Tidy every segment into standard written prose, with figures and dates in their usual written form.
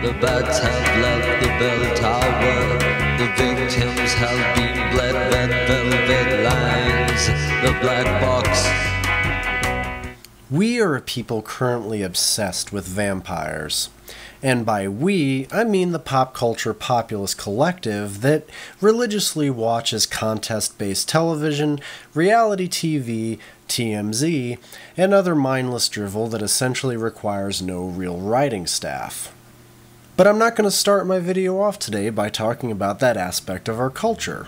The bats have left the bell tower. The victims have been bled. Red velvet lines, the black box. We are a people currently obsessed with vampires. And by we, I mean the pop culture populist collective that religiously watches contest-based television, reality TV, TMZ, and other mindless drivel that essentially requires no real writing staff. But I'm not going to start my video off today by talking about that aspect of our culture.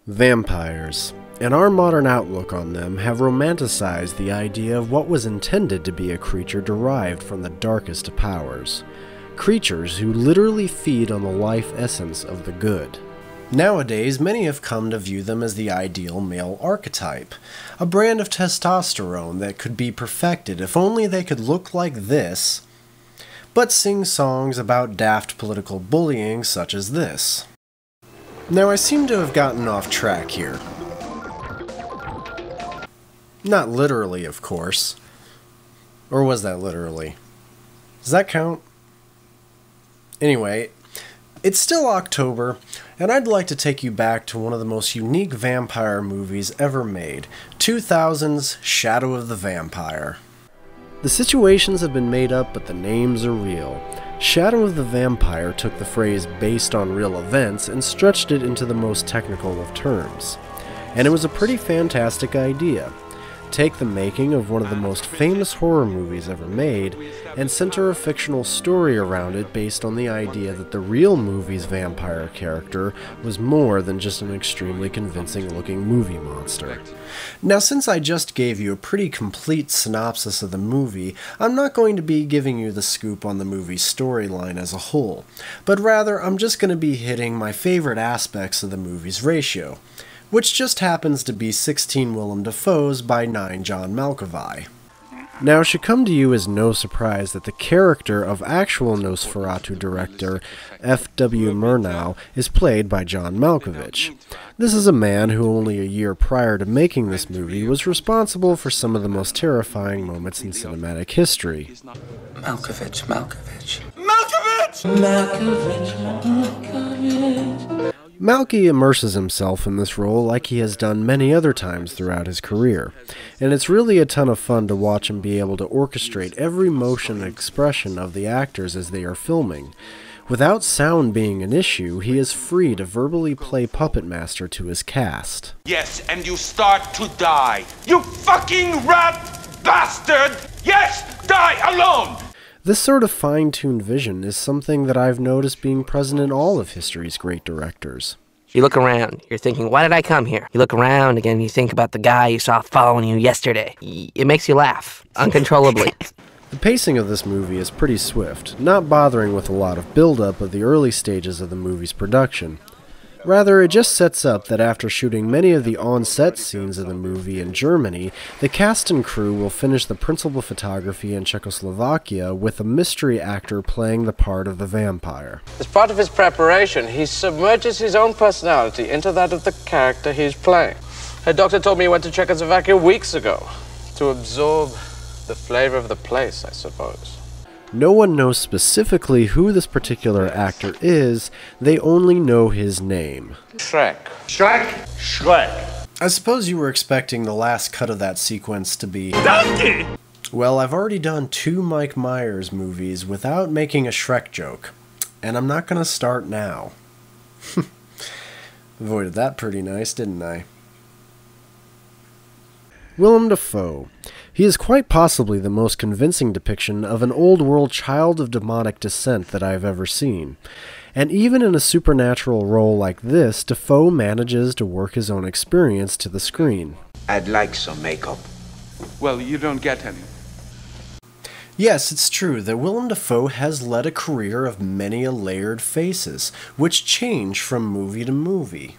Vampires, and our modern outlook on them, have romanticized the idea of what was intended to be a creature derived from the darkest of powers. Creatures who literally feed on the life essence of the good. Nowadays, many have come to view them as the ideal male archetype, a brand of testosterone that could be perfected if only they could look like this, but sing songs about daft political bullying such as this. Now, I seem to have gotten off track here. Not literally, of course. Or was that literally? Does that count? Anyway, it's still October, and I'd like to take you back to one of the most unique vampire movies ever made, 2000's Shadow of the Vampire. The situations have been made up, but the names are real. Shadow of the Vampire took the phrase based on real events and stretched it into the most technical of terms. And it was a pretty fantastic idea. Take the making of one of the most famous horror movies ever made and center a fictional story around it based on the idea that the real movie's vampire character was more than just an extremely convincing looking movie monster. Now, since I just gave you a pretty complete synopsis of the movie, I'm not going to be giving you the scoop on the movie's storyline as a whole, but rather I'm just going to be hitting my favorite aspects of the movie's ratio, which just happens to be 16 Willem Dafoes by 9 John Malkovich. Now, it should come to you as no surprise that the character of actual Nosferatu director F.W. Murnau is played by John Malkovich. This is a man who only a year prior to making this movie was responsible for some of the most terrifying moments in cinematic history. Malkovich. Malky immerses himself in this role like he has done many other times throughout his career, and it's really a ton of fun to watch him be able to orchestrate every motion and expression of the actors as they are filming. Without sound being an issue, he is free to verbally play puppet master to his cast. Yes, and you start to die. You fucking rat bastard! Yes, die alone! This sort of fine-tuned vision is something that I've noticed being present in all of history's great directors. You look around, you're thinking, why did I come here? You look around again, you think about the guy you saw following you yesterday. It makes you laugh, uncontrollably. The pacing of this movie is pretty swift, not bothering with a lot of build-up of the early stages of the movie's production. Rather, it just sets up that after shooting many of the on-set scenes of the movie in Germany, the cast and crew will finish the principal photography in Czechoslovakia with a mystery actor playing the part of the vampire. As part of his preparation, he submerges his own personality into that of the character he's playing. A doctor told me he went to Czechoslovakia weeks ago to absorb the flavor of the place, I suppose. No one knows specifically who this particular actor is, they only know his name. Shrek. I suppose you were expecting the last cut of that sequence to be Donkey! Well, I've already done 2 Mike Myers movies without making a Shrek joke, and I'm not gonna start now. Avoided that pretty nice, didn't I? Willem Dafoe. He is quite possibly the most convincing depiction of an old-world child of demonic descent that I have ever seen. And even in a supernatural role like this, Dafoe manages to work his own experience to the screen. I'd like some makeup. Well, you don't get any. Yes, it's true that Willem Dafoe has led a career of many a layered faces, which change from movie to movie.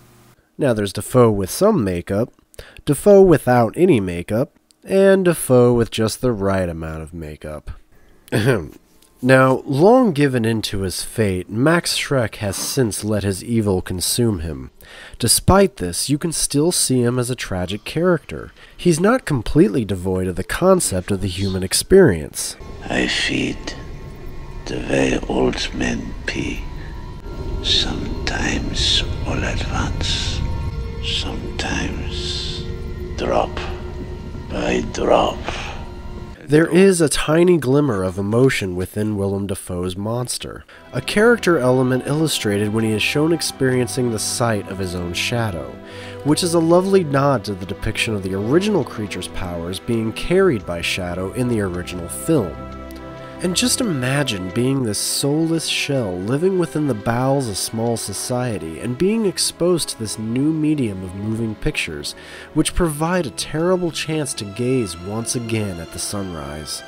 Now there's Dafoe with some makeup, Dafoe without any makeup, and Dafoe with just the right amount of makeup. Now, long given into his fate, Max Schreck has since let his evil consume him. Despite this, you can still see him as a tragic character. He's not completely devoid of the concept of the human experience. I feed The way old men pee. Sometimes all at once. Sometimes drop by drop. There is a tiny glimmer of emotion within Willem Dafoe's monster, a character element illustrated when he is shown experiencing the sight of his own shadow, which is a lovely nod to the depiction of the original creature's powers being carried by Shadow in the original film. And just imagine being this soulless shell living within the bowels of small society and being exposed to this new medium of moving pictures, which provide a terrible chance to gaze once again at the sunrise.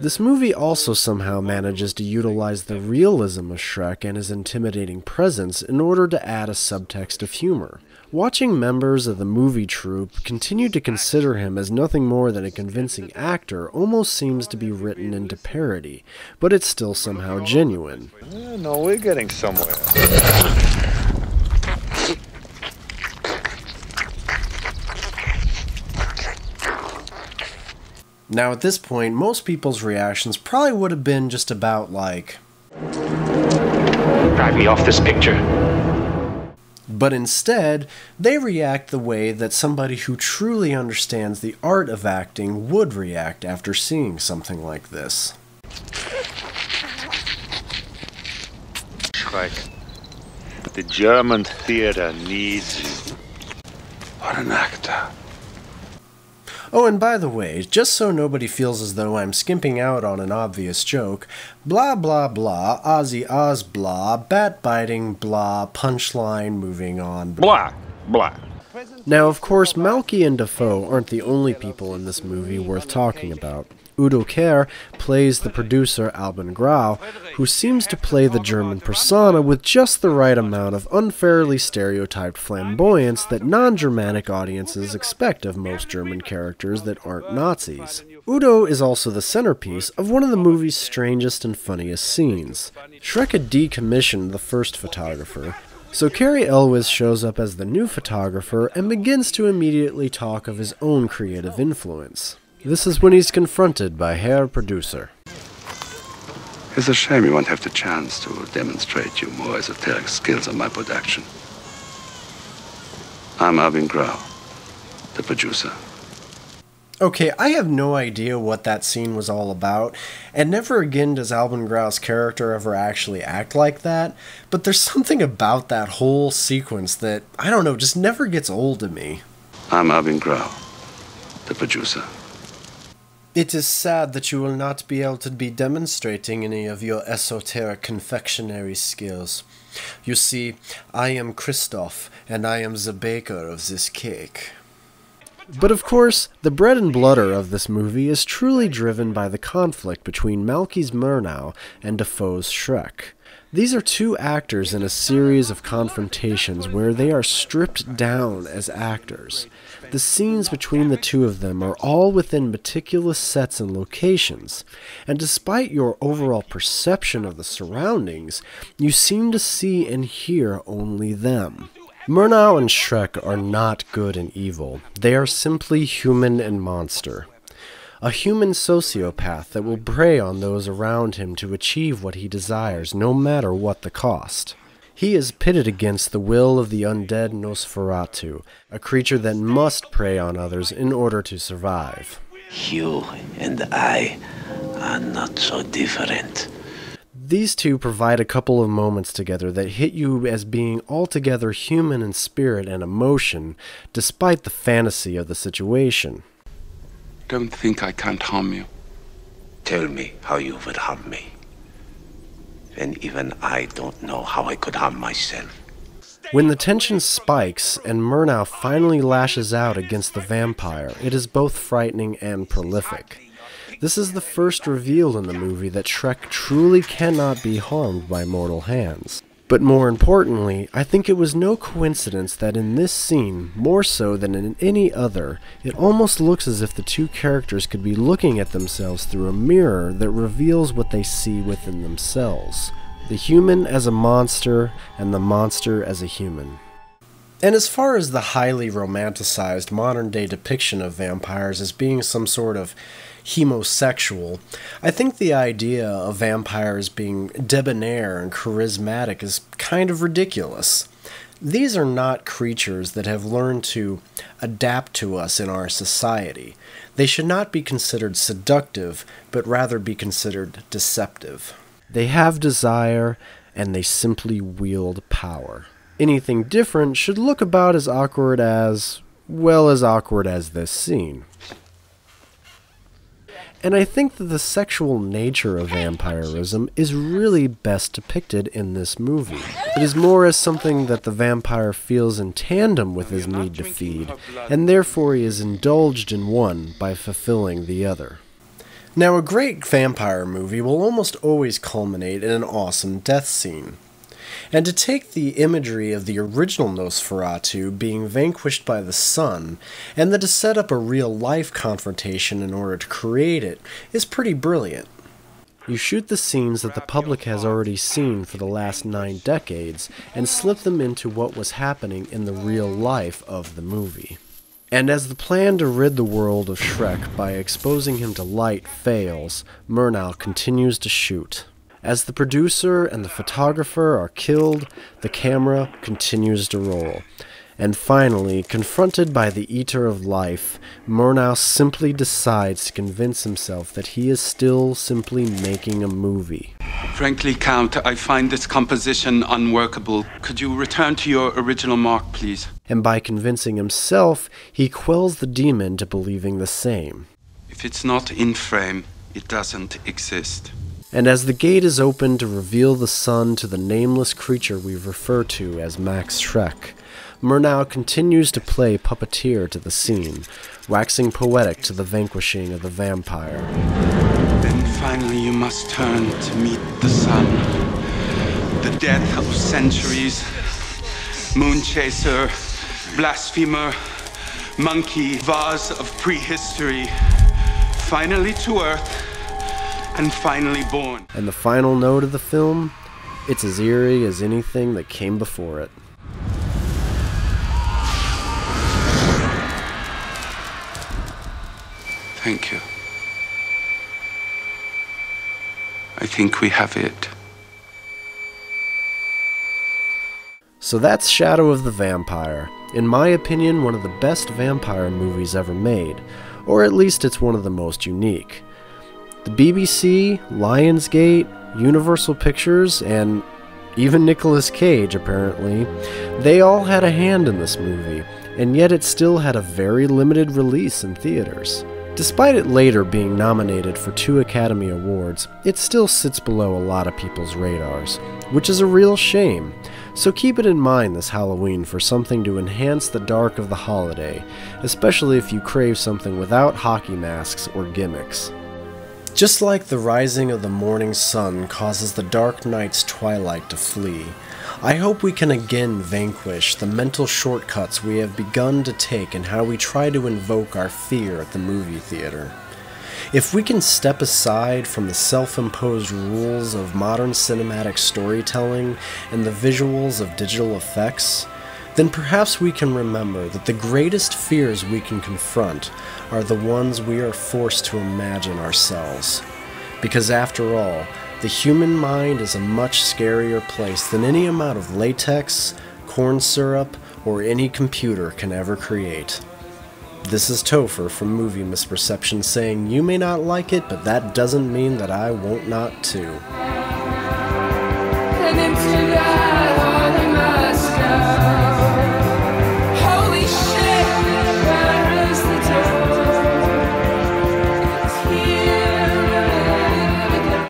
This movie also somehow manages to utilize the realism of Shrek and his intimidating presence in order to add a subtext of humor. Watching members of the movie troupe continue to consider him as nothing more than a convincing actor almost seems to be written into parody, but it's still somehow genuine. No, we're getting somewhere. Now at this point, most people's reactions probably would have been just about like, "Drive me off this picture." But instead, they react the way that somebody who truly understands the art of acting would react after seeing something like this. Shrek, the German theater needs you. What an actor. Oh, and by the way, just so nobody feels as though I'm skimping out on an obvious joke, blah blah blah, Ozzy Oz blah, bat biting blah, punchline, moving on. Blah, blah. Now, of course, Malky and Dafoe aren't the only people in this movie worth talking about. Udo Kier plays the producer Albin Grau, who seems to play the German persona with just the right amount of unfairly stereotyped flamboyance that non-Germanic audiences expect of most German characters that aren't Nazis. Udo is also the centerpiece of one of the movie's strangest and funniest scenes. Shrek had decommissioned the first photographer, so Cary Elwes shows up as the new photographer and begins to immediately talk of his own creative influence. This is when he's confronted by Herr Producer. It's a shame you won't have the chance to demonstrate your more esoteric skills on my production. I'm Albin Grau, the producer. Okay, I have no idea what that scene was all about, and never again does Albin Grau's character ever actually act like that, but there's something about that whole sequence that, I don't know, just never gets old to me. I'm Albin Grau, the producer. It is sad that you will not be able to be demonstrating any of your esoteric confectionery skills. You see, I am Christoph, and I am the baker of this cake. But of course, the bread and butter of this movie is truly driven by the conflict between Malky's Murnau and Dafoe's Shrek. These are two actors in a series of confrontations where they are stripped down as actors. The scenes between the two of them are all within meticulous sets and locations, and despite your overall perception of the surroundings, you seem to see and hear only them. Murnau and Shrek are not good and evil. They are simply human and monster. A human sociopath that will prey on those around him to achieve what he desires, no matter what the cost. He is pitted against the will of the undead Nosferatu, a creature that must prey on others in order to survive. You and I are not so different. These two provide a couple of moments together that hit you as being altogether human in spirit and emotion, despite the fantasy of the situation. Don't think I can't harm you. Tell me how you would harm me. And even I don't know how I could harm myself. When the tension spikes and Murnau finally lashes out against the vampire, it is both frightening and prolific. This is the first reveal in the movie that Shrek truly cannot be harmed by mortal hands. But more importantly, I think it was no coincidence that in this scene, more so than in any other, it almost looks as if the two characters could be looking at themselves through a mirror that reveals what they see within themselves. The human as a monster, and the monster as a human. And as far as the highly romanticized modern-day depiction of vampires as being some sort of homosexual, I think the idea of vampires being debonair and charismatic is kind of ridiculous. These are not creatures that have learned to adapt to us in our society. They should not be considered seductive, but rather be considered deceptive. They have desire, and they simply wield power. Anything different should look about as awkward as, well, as awkward as this scene. And I think that the sexual nature of vampirism is really best depicted in this movie. It is more as something that the vampire feels in tandem with his need to feed, and therefore he is indulged in one by fulfilling the other. Now, a great vampire movie will almost always culminate in an awesome death scene. And to take the imagery of the original Nosferatu being vanquished by the sun, and then to set up a real-life confrontation in order to create it, is pretty brilliant. You shoot the scenes that the public has already seen for the last 9 decades, and slip them into what was happening in the real life of the movie. And as the plan to rid the world of Shrek by exposing him to light fails, Murnau continues to shoot. As the producer and the photographer are killed, the camera continues to roll. And finally, confronted by the Eater of Life, Murnau simply decides to convince himself that he is still simply making a movie. Frankly, Count, I find this composition unworkable. Could you return to your original mark, please? And by convincing himself, he quells the demon to believing the same. If it's not in frame, it doesn't exist. And as the gate is opened to reveal the sun to the nameless creature we refer to as Max Schreck, Murnau continues to play puppeteer to the scene, waxing poetic to the vanquishing of the vampire. Then finally you must turn to meet the sun. The death of centuries. Moonchaser, blasphemer, monkey, vase of prehistory. Finally to Earth. And finally born. And the final note of the film, it's as eerie as anything that came before it. Thank you. I think we have it. So that's Shadow of the Vampire. In my opinion, one of the best vampire movies ever made, or at least it's one of the most unique. The BBC, Lionsgate, Universal Pictures, and even Nicolas Cage, apparently, they all had a hand in this movie, and yet it still had a very limited release in theaters. Despite it later being nominated for 2 Academy Awards, it still sits below a lot of people's radars, which is a real shame. So keep it in mind this Halloween for something to enhance the dark of the holiday, especially if you crave something without hockey masks or gimmicks. Just like the rising of the morning sun causes the dark night's twilight to flee, I hope we can again vanquish the mental shortcuts we have begun to take in how we try to invoke our fear at the movie theater. If we can step aside from the self-imposed rules of modern cinematic storytelling and the visuals of digital effects, then perhaps we can remember that the greatest fears we can confront are the ones we are forced to imagine ourselves. Because after all, the human mind is a much scarier place than any amount of latex, corn syrup, or any computer can ever create. This is Topher from Movie Misperception saying you may not like it, but that doesn't mean that I won't not too.